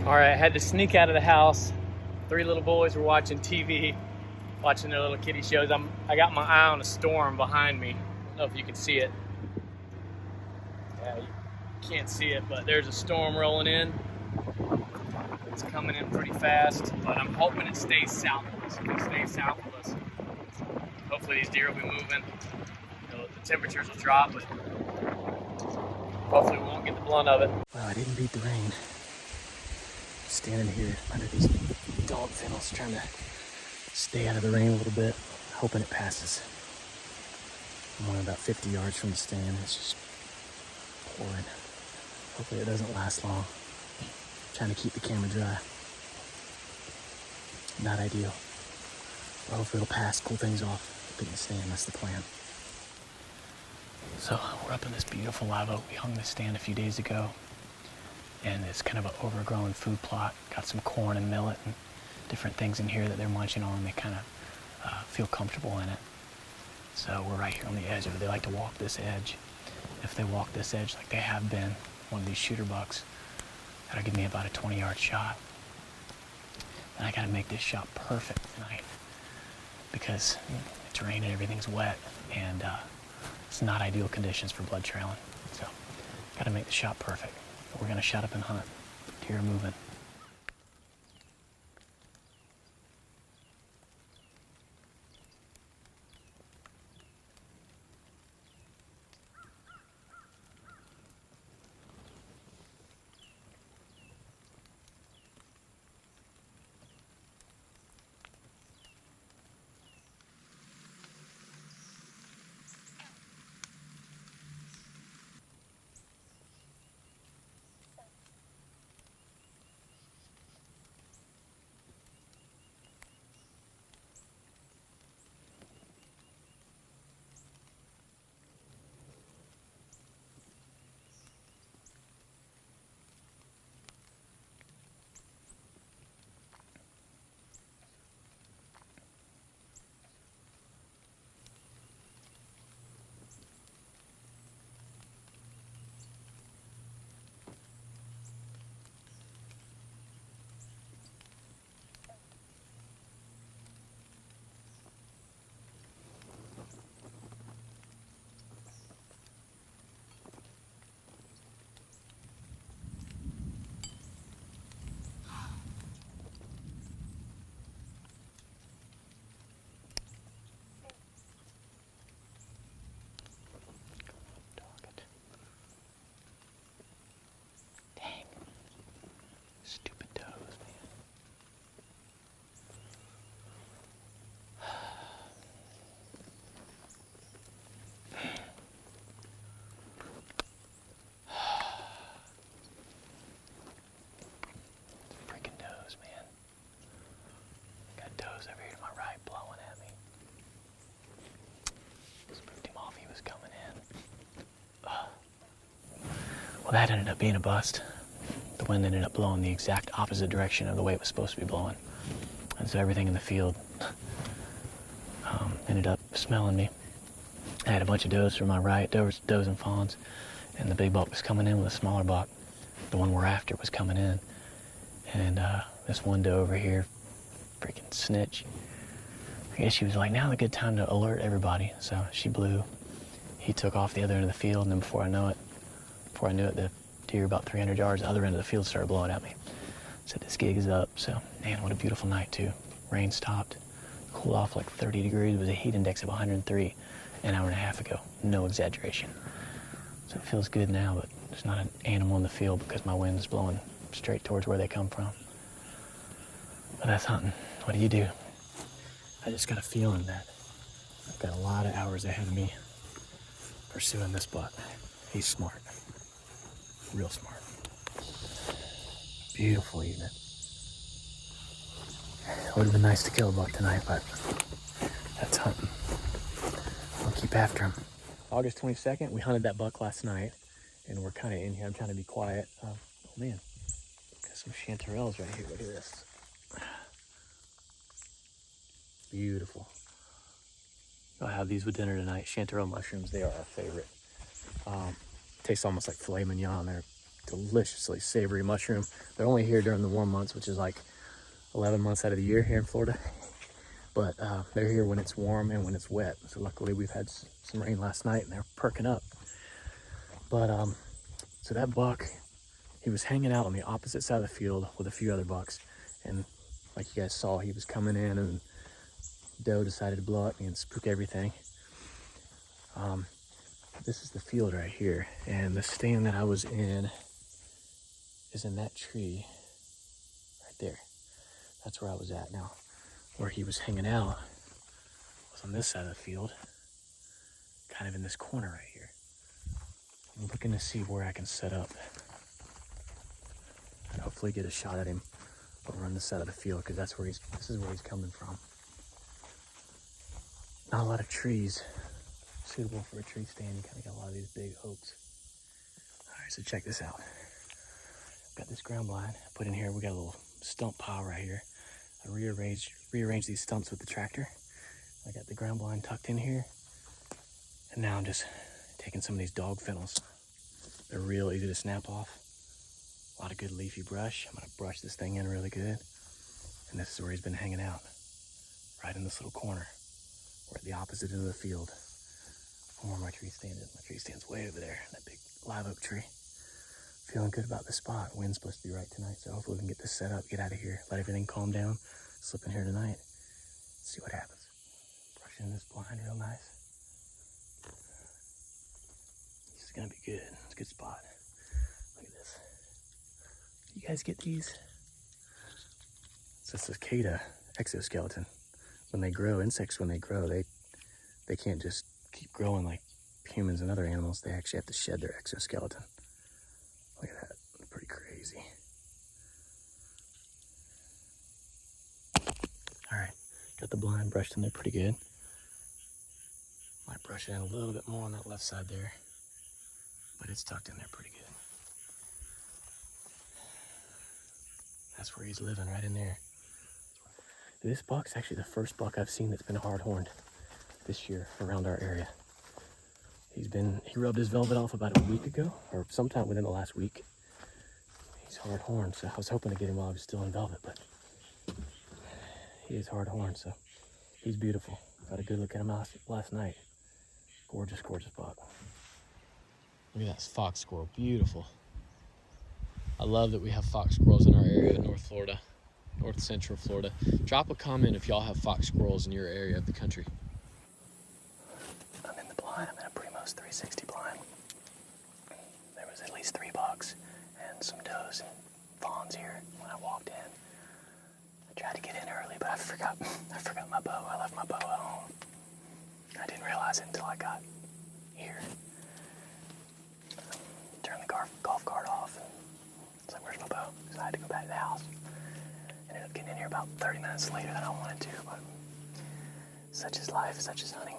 All right, I had to sneak out of the house. 3 little boys were watching TV, watching their little kiddie shows. I got my eye on a storm behind me. I don't know if you can see it. Yeah, you can't see it, but there's a storm rolling in. It's coming in pretty fast, but I'm hoping it stays south of us. If it stays south of us, hopefully these deer will be moving. You know, the temperatures will drop, but hopefully we won't get the blunt of it. Well, I didn't beat the rain. Standing here under these dog fennels, trying to stay out of the rain a little bit, hoping it passes. I'm only about 50 yards from the stand. It's just pouring. Hopefully it doesn't last long. Trying to keep the camera dry. Not ideal. But hopefully it'll pass, cool things off. Up in the stand, that's the plan. So we're up in this beautiful live oak. We hung this stand a few days ago. And it's kind of an overgrown food plot. Got some corn and millet and different things in here that they're munching on. They kind of feel comfortable in it. So we're right here on the edge of it. They like to walk this edge. If they walk this edge like they have been, one of these shooter bucks, that'll give me about a 20-yard shot. And I gotta make this shot perfect tonight because it's raining, everything's wet, and it's not ideal conditions for blood trailing. So gotta make the shot perfect. We're gonna shut up and hunt. Deer are moving. Over here to my right, blowing at me. Spooked him off, he was coming in. Well, that ended up being a bust. The wind ended up blowing the exact opposite direction of the way it was supposed to be blowing. And so everything in the field ended up smelling me. I had a bunch of does from my right, does and fawns, and the big buck was coming in with a smaller buck. The one we're after was coming in. And this one doe over here, freaking snitch. I guess she was like, now's a good time to alert everybody. So she blew. He took off the other end of the field, and then before I knew it, the deer about 300 yards, the other end of the field started blowing at me. Said this gig is up. So, man, what a beautiful night too. Rain stopped, cooled off like 30 degrees. It was a heat index of 103 an hour and a half ago. No exaggeration. So it feels good now, but there's not an animal in the field because my wind is blowing straight towards where they come from. But that's hunting. What do you do? I just got a feeling that I've got a lot of hours ahead of me pursuing this buck. He's smart. Real smart. Beautiful evening. It would have been nice to kill a buck tonight, but that's hunting. I'll keep after him. August 22nd, we hunted that buck last night, and we're kind of in here. I'm trying to be quiet. Oh man, got some chanterelles right here. Look at this. Beautiful. I'll have these with dinner tonight. Chanterelle mushrooms, they are our favorite. Tastes almost like filet mignon. They're deliciously savory mushroom. They're only here during the warm months, which is like 11 months out of the year here in Florida. But they're here when it's warm and when it's wet. So luckily we've had some rain last night and they're perking up. But so that buck, he was hanging out on the opposite side of the field with a few other bucks. And like you guys saw, he was coming in and doe decided to blow at me and spook everything. This is the field right here. And the stand that I was in is in that tree right there. That's where I was at. Now, where he was hanging out was on this side of the field, kind of in this corner right here. I'm looking to see where I can set up and hopefully get a shot at him over on this side of the field, because this is where he's coming from. Not a lot of trees suitable for a tree stand. You kind of got a lot of these big oaks. All right, so check this out. Got this ground blind I put in here. We got a little stump pile right here. I rearranged these stumps with the tractor. I got the ground blind tucked in here. And now I'm just taking some of these dog fennels. They're real easy to snap off. A lot of good leafy brush. I'm gonna brush this thing in really good. And this is where he's been hanging out. Right in this little corner. We're at the opposite end of the field from where my tree stand is. My tree stand's way over there, that big live oak tree. Feeling good about this spot. Wind's supposed to be right tonight, so hopefully we can get this set up, get out of here, let everything calm down, slip in here tonight, see what happens. Brushing this blind real nice. This is gonna be good. It's a good spot. Look at this. You guys get these? It's a cicada exoskeleton. When they grow, insects, when they grow, they can't just keep growing like humans and other animals. They actually have to shed their exoskeleton. Look at that, pretty crazy. All right, got the blind brushed in there pretty good. Might brush it in a little bit more on that left side there, but it's tucked in there pretty good. That's where he's living, right in there. This buck's actually the first buck I've seen that's been hard-horned this year around our area. He rubbed his velvet off about a week ago, or sometime within the last week. He's hard-horned, so I was hoping to get him while he was still in velvet, but he is hard-horned, so he's beautiful. Got a good look at him last night. Gorgeous, gorgeous buck. Look at that fox squirrel, beautiful. I love that we have fox squirrels in our area in North Florida. North Central Florida. Drop a comment if y'all have fox squirrels in your area of the country. I'm in the blind. I'm in a Primos 360 blind. There was at least 3 bucks and some does and fawns here when I walked in. I tried to get in early, but I forgot my bow. I left my bow at home. I didn't realize it until I got here. Turned the golf cart off and it's like, where's my bow? So I had to go back to the house. Ended up getting in here about 30 minutes later than I wanted to, but such is life, such is hunting.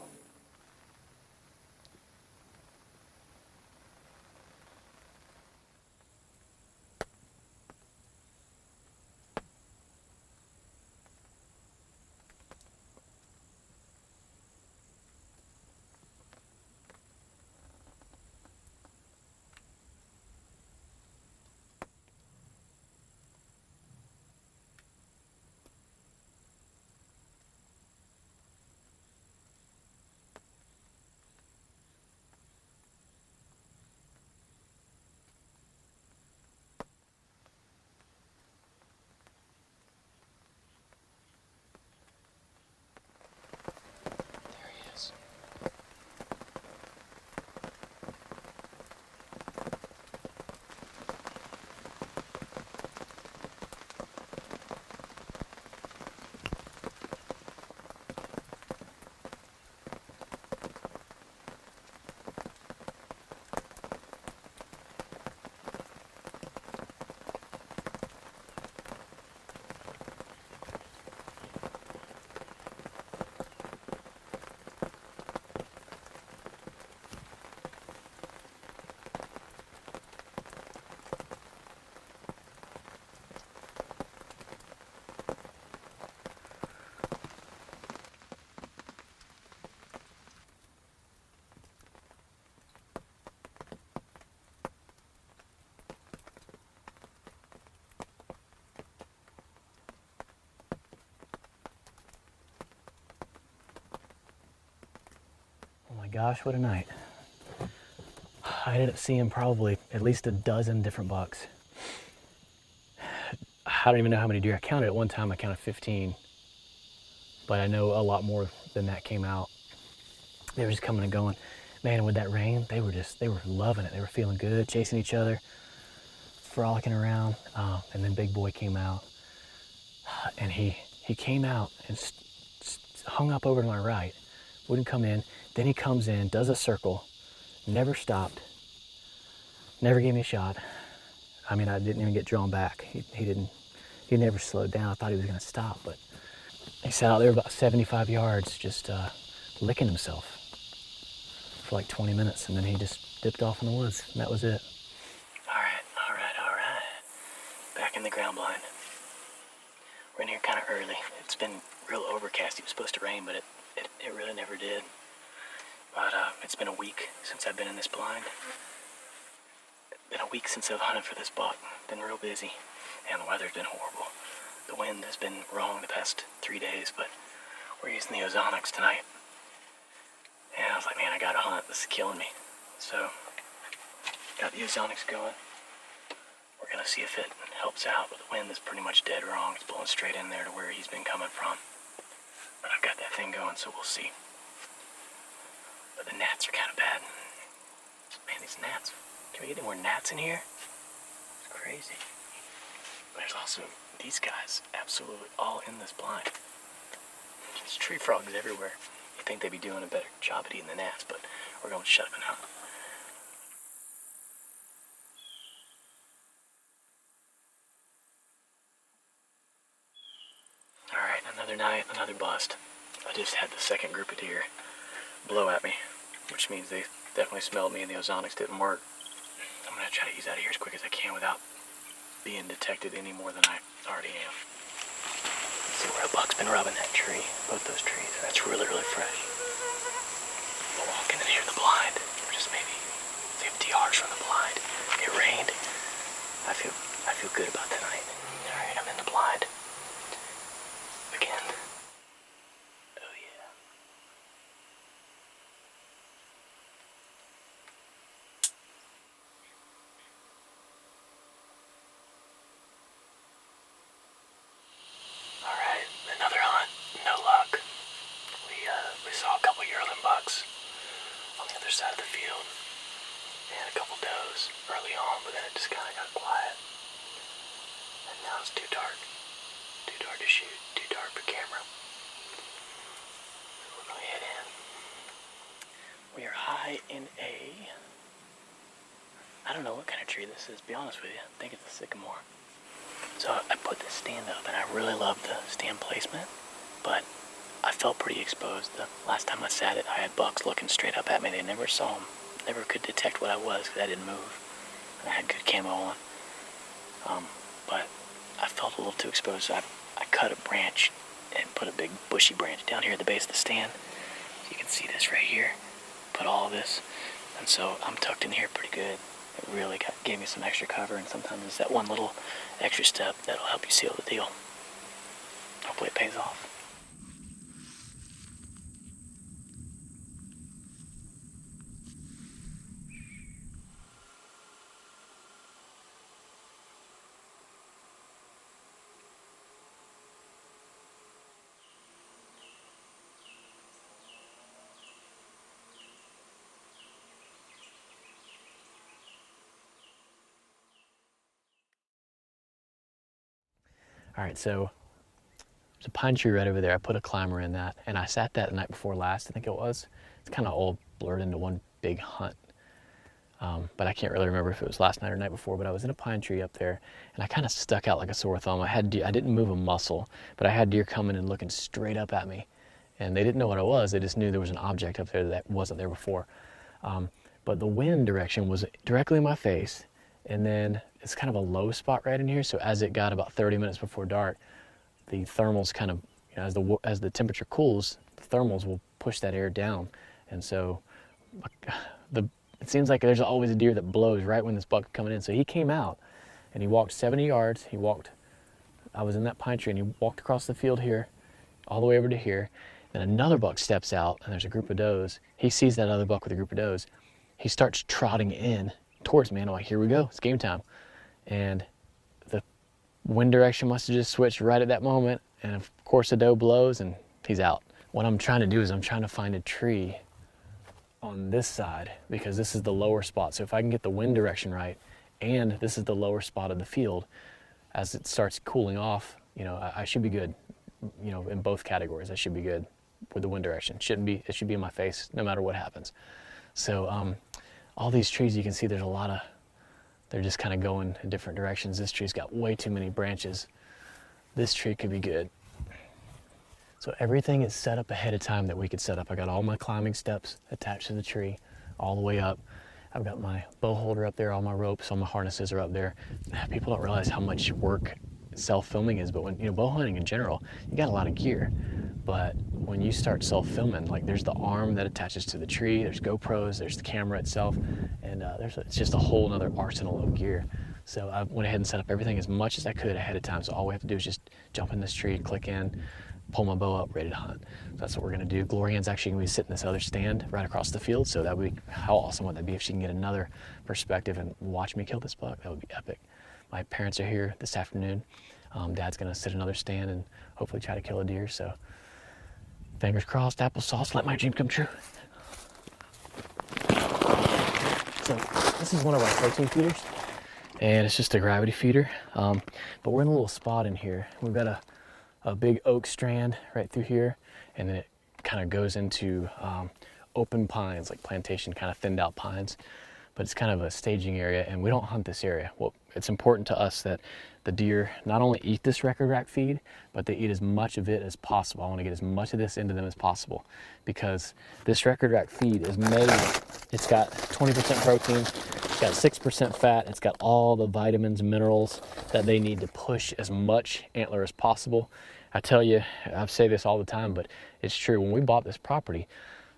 gosh, what a night. I ended up seeing probably at least a dozen different bucks. I don't even know how many deer I counted. At one time I counted 15, but I know a lot more than that came out. They were just coming and going. Man, with that rain, they were loving it. They were feeling good, chasing each other, frolicking around. And then Big Boy came out, and he came out and hung up over to my right, wouldn't come in. Then he comes in, does a circle, never stopped, never gave me a shot. I mean, I didn't even get drawn back. He never slowed down. I thought he was gonna stop, but he sat out there about 75 yards, just licking himself for like 20 minutes, and then he just dipped off in the woods, and that was it. All right. Back in the ground blind. We're in here kind of early. It's been real overcast. It was supposed to rain, but it really never did. But it's been a week since I've been in this blind. It's been a week since I've hunted for this buck. Been real busy, and the weather's been horrible. The wind has been wrong the past 3 days, but we're using the ozonics tonight. And I was like, man, I gotta hunt. This is killing me. So, got the ozonics going. We're gonna see if it helps out, but the wind is pretty much dead wrong. It's blowing straight in there to where he's been coming from. But I've got that thing going, so we'll see. But the gnats are kind of bad. Man, these gnats. Can we get any more gnats in here? It's crazy. There's also these guys absolutely all in this blind. There's tree frogs everywhere. You'd think they'd be doing a better job at eating the gnats, but we're going to shut them out. Alright, another night, another bust. I just had the second group of deer blow at me, which means they definitely smelled me and the ozonics didn't work. I'm going to try to ease out of here as quick as I can without being detected any more than I already am. See where a buck's been rubbing that tree, both those trees. That's really, really fresh. We're walking in here in the blind. We're just maybe 50 yards from the blind. It rained. I feel good about tonight. Alright, I'm in the blind. Again. Oh yeah. Alright, another hunt. No luck. We saw a couple yearling bucks on the other side of the field. And a couple does early on, but then it just kind of got quiet. And now it's too dark. Too dark to shoot. Too dark for camera. We're going to head in. We are high in I don't know what kind of tree this is, to be honest with you. I think it's a sycamore. So I put this stand up, and I really love the stand placement, but I felt pretty exposed. The last time I sat it, I had bucks looking straight up at me. They never saw them. Never could detect what I was because I didn't move. I had good camo on. But I felt a little too exposed, so I cut a branch and put a big bushy branch down here at the base of the stand. You can see this right here. Put all of this. And so I'm tucked in here pretty good. It really gave me some extra cover, and sometimes it's that one little extra step that'll help you seal the deal. Hopefully it pays off. All right, so there's a pine tree right over there. I put a climber in that, and I sat that the night before last, I think it was. It's kind of all blurred into one big hunt. But I can't really remember if it was last night or night before, but I was in a pine tree up there, and I kind of stuck out like a sore thumb. I didn't move a muscle, but I had deer coming and looking straight up at me, and they didn't know what I was. They just knew there was an object up there that wasn't there before. But the wind direction was directly in my face, and then it's kind of a low spot right in here, so as it got about 30 minutes before dark, the thermals kind of, as the temperature cools, the thermals will push that air down, and so it seems like there's always a deer that blows right when this buck is coming in. So he came out, and he walked 70 yards. I was in that pine tree, and he walked across the field here, all the way over to here, Then another buck steps out and there's a group of does. He sees that other buck with a group of does. He starts trotting in towards me, and I'm like, here we go, it's game time. And the wind direction must have just switched right at that moment, and of course the doe blows and he's out. What I'm trying to do is I'm trying to find a tree on this side, because this is the lower spot. So if I can get the wind direction right, and this is the lower spot of the field, as it starts cooling off, you know, I should be good, you know, in both categories. I should be good with the wind direction. It should be in my face no matter what happens. So all these trees, you can see there's a lot of, they're just kind of going in different directions. This tree's got way too many branches. This tree could be good. So everything is set up ahead of time that we could set up. I got all my climbing steps attached to the tree all the way up. I've got my bow holder up there, all my ropes, all my harnesses are up there. People don't realize how much work self-filming is, but when, you know, bow hunting in general, you got a lot of gear. But when you start self-filming, like there's the arm that attaches to the tree, there's GoPros, there's the camera itself, and it's just a whole other arsenal of gear. So I went ahead and set up everything as much as I could ahead of time. So all we have to do is just jump in this tree, click in, pull my bow up, ready to hunt. So that's what we're gonna do. Glorianne's actually gonna be sitting in this other stand right across the field. So that would be, how awesome would that be if she can get another perspective and watch me kill this buck? That would be epic. My parents are here this afternoon. Dad's gonna sit another stand and hopefully try to kill a deer. So fingers crossed, applesauce, let my dream come true. So this is one of our protein feeders, and it's just a gravity feeder. But we're in a little spot in here. We've got a big oak strand right through here, and then it kind of goes into open pines, like plantation kind of thinned out pines. But it's kind of a staging area, and we don't hunt this area. Well, it's important to us that the deer not only eat this record rack feed, but they eat as much of it as possible. I want to get as much of this into them as possible, because this record rack feed is made, it's got 20% protein, it's got 6% fat, it's got all the vitamins, minerals that they need to push as much antler as possible. I tell you, I say this all the time, but it's true. When we bought this property,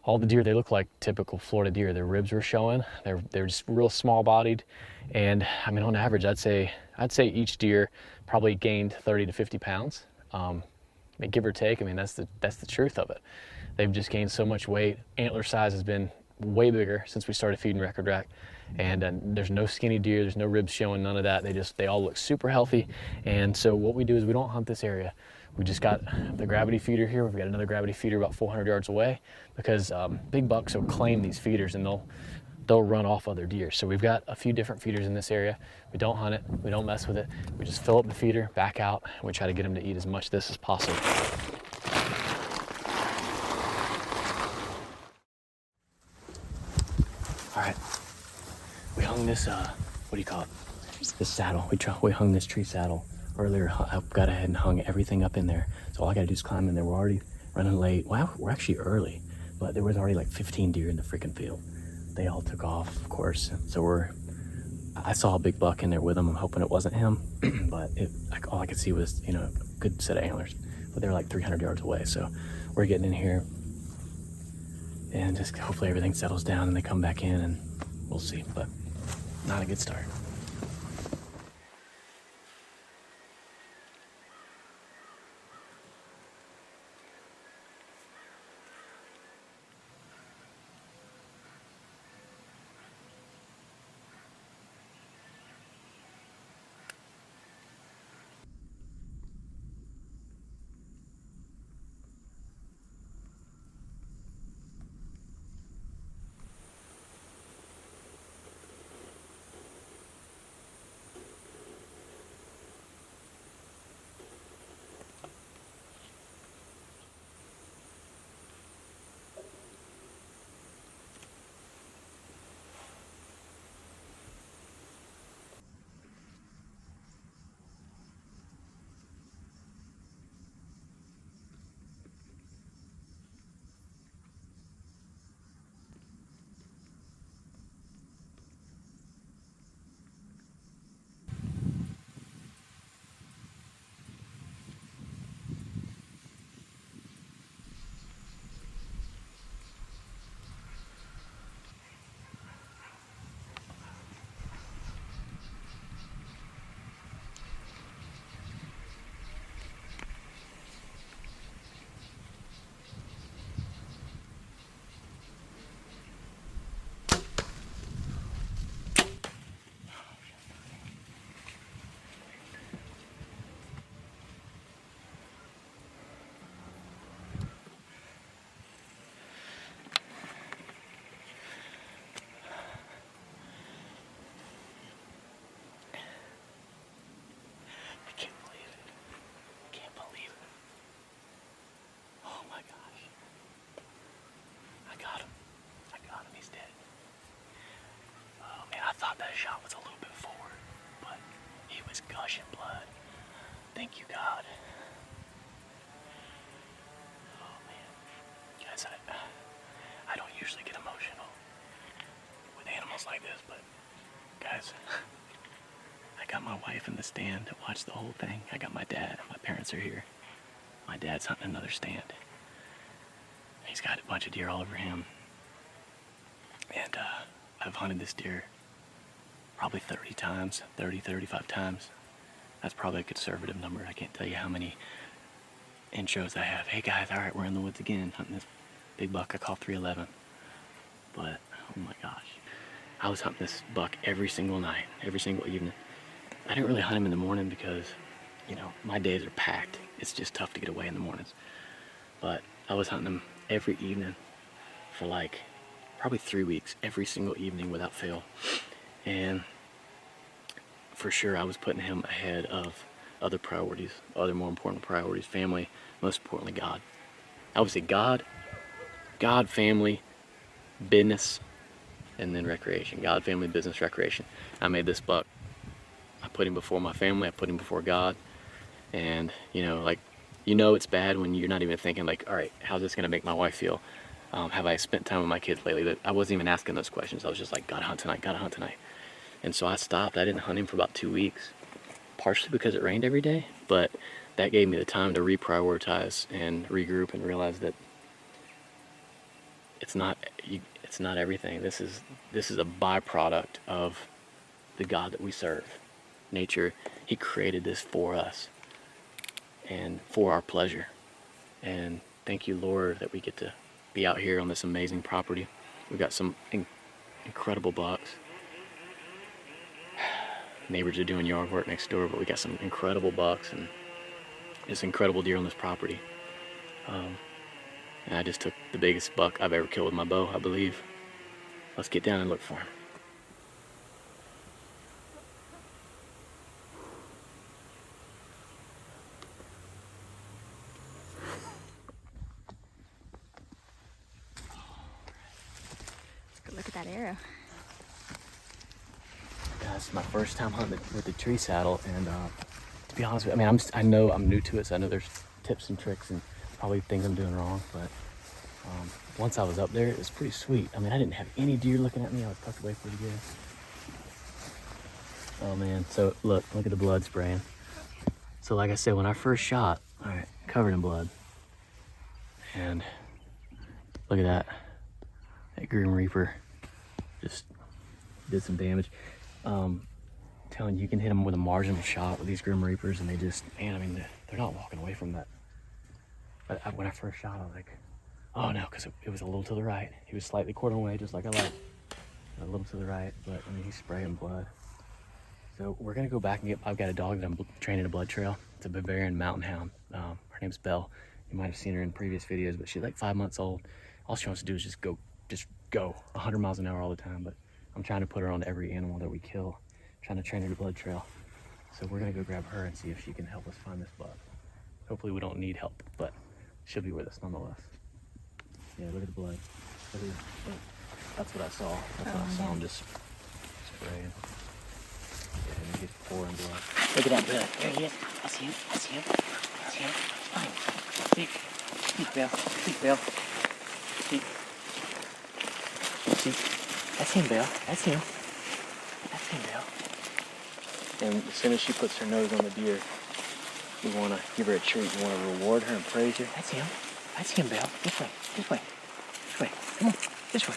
all the deer, they look like typical Florida deer. Their ribs were showing. They're just real small bodied. And I mean, on average, I'd say each deer probably gained 30 to 50 pounds. I mean, give or take. I mean, that's the truth of it. They've just gained so much weight. Antler size has been way bigger since we started feeding record rack. And there's no skinny deer, there's no ribs showing, none of that. They all look super healthy. And so what we do is we don't hunt this area. We just got the gravity feeder here. We've got another gravity feeder about 400 yards away, because big bucks will claim these feeders and they'll run off other deer. So we've got a few different feeders in this area. We don't hunt it, we don't mess with it. We just fill up the feeder, back out, and we try to get them to eat as much of this as possible. All right, we hung this, what do you call it? This saddle. We hung this tree saddle earlier. I got ahead and hung everything up in there. So all I gotta do is climb in there. We're already running late. Wow, we're actually early, but there was already like 15 deer in the freaking field. They all took off, of course. So I saw a big buck in there with him. I'm hoping it wasn't him, but all I could see was, you know, a good set of antlers, but they were like 300 yards away. So we're getting in here and just hopefully everything settles down and they come back in, and we'll see, but not a good start. Thank you, God. Oh, man. Guys, I don't usually get emotional with animals like this, but guys, I got my wife in the stand to watch the whole thing. I got my dad. My parents are here. My dad's hunting another stand. He's got a bunch of deer all over him. And I've hunted this deer probably 30 times, 35 times. That's probably a conservative number. I can't tell you how many intros I have. Hey guys, all right, we're in the woods again, hunting this big buck I call 311. But, oh my gosh. I was hunting this buck every single night, every single evening. I didn't really hunt him in the morning because, you know, my days are packed. It's just tough to get away in the mornings. But I was hunting him every evening for like probably 3 weeks, every single evening without fail. And for sure I was putting him ahead of other priorities, other more important priorities, family, most importantly God. I would say God, family, business, and then recreation. God, family, business, recreation. I made this buck. I put him before my family, I put him before God. And you know, like, you know it's bad when you're not even thinking like, all right, how's this gonna make my wife feel? Have I spent time with my kids lately? I wasn't even asking those questions. I was just like, gotta hunt tonight, gotta hunt tonight. And so I stopped. I didn't hunt him for about 2 weeks, partially because it rained every day, but that gave me the time to reprioritize and regroup and realize that it's not everything. This is a byproduct of the God that we serve. Nature, He created this for us and for our pleasure. And thank you, Lord, that we get to be out here on this amazing property. We've got some incredible bucks. Neighbors are doing yard work next door, but we got some incredible bucks and this incredible deer on this property. And I just took the biggest buck I've ever killed with my bow, I believe. Let's get down and look for him. Let's go look at that arrow. Yeah, this is my first time hunting with the tree saddle, and to be honest with you, I mean, I know I'm new to it, so I know there's tips and tricks and probably things I'm doing wrong, but once I was up there, it was pretty sweet. I mean, I didn't have any deer looking at me. I was tucked away pretty good. Oh man, so look at the blood spraying. So like I said, when I first shot, all right, covered in blood. And look at that. That Grim Reaper just did some damage. Telling you, you can hit them with a marginal shot with these Grim Reapers, and they just, man, I mean, they're not walking away from that. But when I first shot, I was like, oh no, because it was a little to the right. He was slightly quartered away, just like I like. A little to the right, but I mean, he's spraying blood. So we're gonna go back and I've got a dog that I'm training a blood trail. It's a Bavarian mountain hound. Her name's Belle. You might have seen her in previous videos, but she's like 5 months old. All she wants to do is just go 100 miles an hour all the time. But I'm trying to put her on every animal that we kill. I'm trying to train her to blood trail. So we're gonna go grab her and see if she can help us find this buck. Hopefully we don't need help, but she'll be with us nonetheless. Yeah, look at the blood. That's what I saw. That's what I saw him just spraying. Yeah, and he's pouring blood. Look at that blood. There he is. I see him. I see him. I see him. Fine. Speak, Bill. Speak, Bill. Speak. Speak. That's him, Bill. That's him. That's him, Bill. And as soon as she puts her nose on the deer, we want to give her a treat. We want to reward her and praise her. That's him. That's him, Bill. This way. This way. This way. Come on. This way.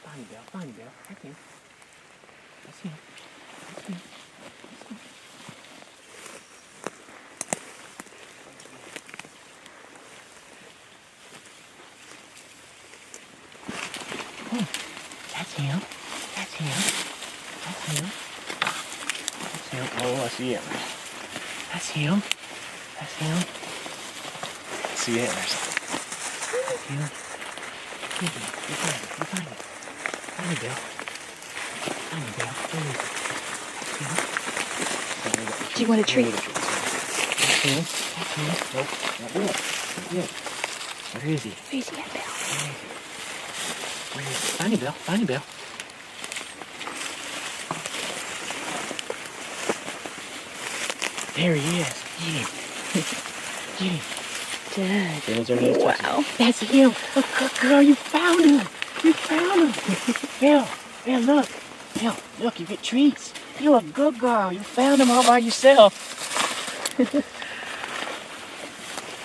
Find him, Bill. Find him, Bill. That's him. That's him. That's him. That's him. That's him. That's him. That's him. Oh, I see antlers. That's him. That's him. I see antlers. That's him. You find it. Find it, Bill. Find it, Bill. Where is it? Do you want a treat? That's him. That's him. Nope. Not yet. Not yet. Where is he? Where is he at, Bill? Where is he? Find him, Bill. Find him, Bill. There he is. Get him. Get him. Dad. There's our nose touching. Wow. That's him. Oh, good girl, you found him. You found him. Bill, look. Bill, look, you get treats. You're a good girl. You found him all by yourself.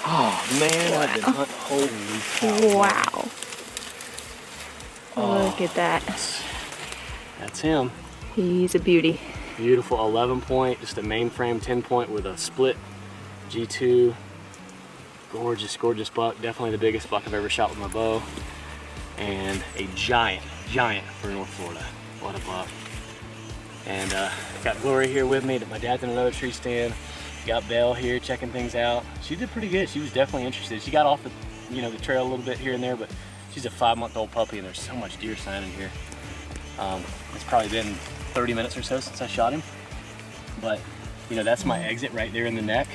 Oh, man, I've been hunting. Holy cow. Wow. Oh, Look at that. that's him. He's a beauty. Beautiful 11 point, just a mainframe 10 point with a split G2. Gorgeous, gorgeous buck. Definitely the biggest buck I've ever shot with my bow. And a giant for North Florida. What a buck. And got Gloria here with me. My dad's in another tree stand. Got Belle here checking things out. She did pretty good. She was definitely interested. She got off the, the trail a little bit here and there, but she's a 5-month-old puppy, and there's so much deer sign in here. It's probably been 30 minutes or so since I shot him. But, that's my exit right there in the neck.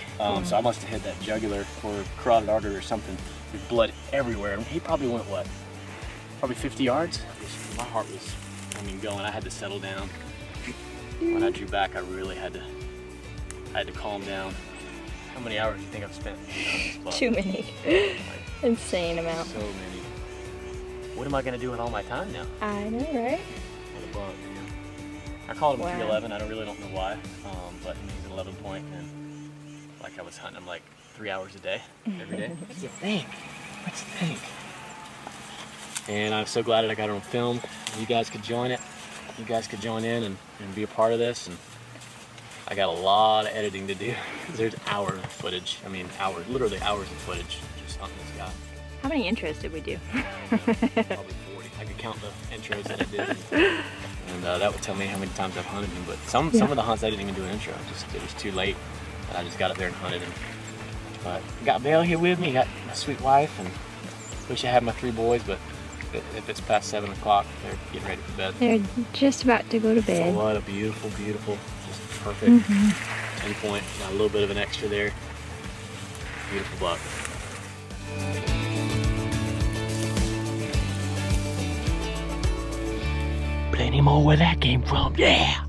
So I must have hit that jugular or carotid artery or something. There's blood everywhere. He probably went, what? Probably 50 yards? My heart was, going. I had to settle down. When I drew back, I really had to calm down. How many hours do you think I've spent on this buck? Too many. Insane amount. So many. What am I gonna do with all my time now? I know, right? What a buck, man. I called him 311. I really don't know why, but he's an 11 point, and like I was hunting him like 3 hours a day, every day. What do you think? What do you think? And I'm so glad that I got it on film. You guys could join it. You guys could join in and be a part of this. And I got a lot of editing to do. There's hours of footage. Hours, literally hours of footage just hunting this guy. How many intros did we do? Probably 40. I could count the intros that I did. And that would tell me how many times I've hunted him. But some of the hunts I didn't even do an intro. It was too late. And I just got up there and hunted him. But got Belle here with me. Got my sweet wife. And wish I had my 3 boys, but if it's past 7 o'clock, they're getting ready for bed. They're just about to go to bed. So what a beautiful, just perfect 10 point. Got a little bit of an extra there. Beautiful buck. Plenty more where that came from, yeah!